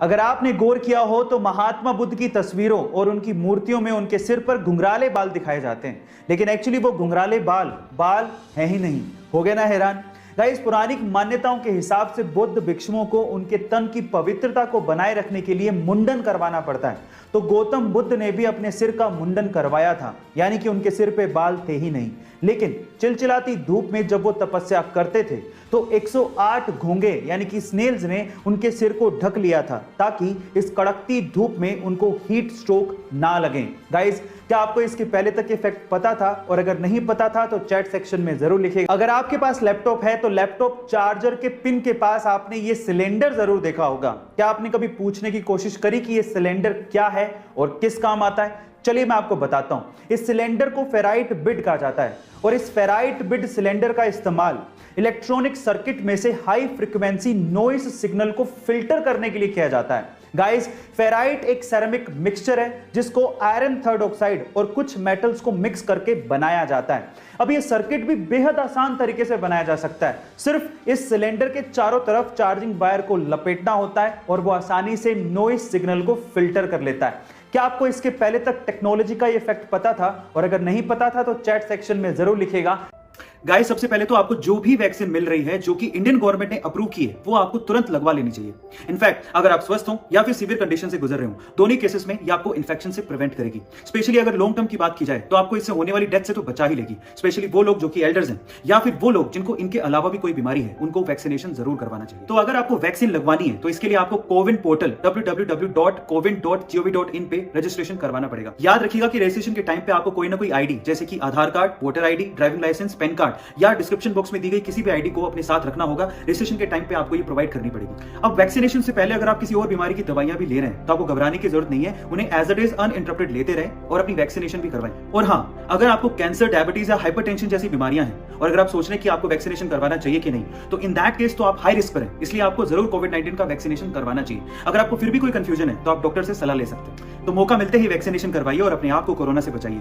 अगर आपने गौर किया हो तो महात्मा बुद्ध की तस्वीरों और उनकी मूर्तियों में उनके सिर पर घुंघराले बाल दिखाए जाते हैं, लेकिन एक्चुअली वो घुंघराले बाल बाल हैं ही नहीं। हो गए ना हैरान? गाइस, पुरानी मान्यताओं के हिसाब से बुद्ध भिक्षुओं को उनके तन की पवित्रता को बनाए रखने के लिए मुंडन करवाना पड़ता है। तो गौतम बुद्ध ने भी अपने सिर का मुंडन करवाया था, यानी कि उनके सिर पे बाल थे ही नहीं। लेकिन चिलचिलाती धूप में जब वो तपस्या करते थे तो 108 घोंगे यानी कि स्नेल्स ने उनके सिर को ढक लिया था, ताकि इस कड़कती धूप में उनको हीट स्ट्रोक ना लगे। गाइस, क्या आपको इसके पहले तक ये फैक्ट पता था? और अगर नहीं पता था तो चैट सेक्शन में जरूर लिखिएगा। अगर आपके पास लैपटॉप है तो लैपटॉप चार्जर के पिन के पास आपने ये सिलेंडर जरूर देखा होगा। क्या आपने कभी पूछने की कोशिश करी कि ये सिलेंडर क्या है और किस काम आता है? चलिए मैं आपको बताता हूं। इस सिलेंडर को फेराइट बिड कहा जाता है और इस फेराइट बिड सिलेंडर का इस्तेमाल इलेक्ट्रॉनिक सर्किट में से हाई फ्रीक्वेंसी नॉइस सिग्नल को फिल्टर करने के लिए किया जाता है। गाइस, फेराइट एक सेरेमिक मिक्सचर है जिसको आयरन थर्ड ऑक्साइड और कुछ मेटल्स को मिक्स करके बनाया जाता है। अब ये सर्किट भी बेहद आसान तरीके से बनाया जा सकता है। सिर्फ इस सिलेंडर के चारों तरफ चार्जिंग वायर को लपेटना होता है और वो आसानी से नॉइस सिग्नल को फिल्टर कर लेता है। क्या आपको इसके पहले तक टेक्नोलॉजी का ये फैक्ट पता था? और अगर नहीं पता था तो चैट सेक्शन में जरूर लिखिएगा। गाइस, सबसे पहले तो आपको जो भी वैक्सीन मिल रही है जो कि इंडियन गवर्नमेंट ने अप्रूव की है, वो आपको तुरंत लगवा लेनी चाहिए। इनफैक्ट अगर आप स्वस्थ हो या फिर सीवियर कंडीशन से गुजर रहे हो, दोनों केसेस में ये आपको इन्फेक्शन से प्रिवेंट करेगी। स्पेशली अगर लॉन्ग टर्म की बात की जाए तो आपको इससे होने वाली डेथ से तो बचा ही लेगी। स्पेशली वो लोग जो कि एल्डर्स हैं या फिर वो लोग जिनको इनके अलावा भी कोई बीमारी है, उनको वैक्सीनेशन जरूर करवाना चाहिए। तो अगर आपको वैक्सीन लगवानी है तो इसके लिए आपको कोविन पोर्टल www.cowin.gov.in पे रजिस्ट्रेशन करवाना पड़ेगा। याद रखिएगा कि रजिस्ट्रेशन के टाइम पे आपको कोई ना कोई आईडी जैसे कि Aadhaar card, voter ID, driving licence, PAN card या डिस्क्रिप्शन बॉक्स में दी गई किसी भी आईडी को अपने साथ रखना होगा। रजिस्ट्रेशन के टाइम पे आपको ये प्रोवाइड करनी पड़ेगी। अब वैक्सीनेशन से पहले अगर आप किसी और बीमारी की दवाइयां भी ले रहे हैं तो आपको घबराने की जरूरत नहीं है। उन्हें एज इट इज अनइंटरप्टेड लेते रहे और अपनी वैक्सीनेशन भी करवाएं। और हाँ, अगर आपको कैंसर, डायबिटीज या हाइपरटेंशन जैसी बीमारियां हैं और अगर आप सोच रहे हैं कि आपको वैक्सीनेशन करवाना चाहिए कि नहीं, तो इन दैट केस तो आप हाई रिस्क पर हैं, इसलिए आपको जरूर कोविड-19 का वैक्सीनेशन करवाना चाहिए। अगर आपको फिर भी कोई कंफ्यूजन है तो आप डॉक्टर से सलाह ले सकते हैं। तो मौका मिलते ही वैक्सीनेशन करवाइए और अपने आप को कोरोना से बचाइए।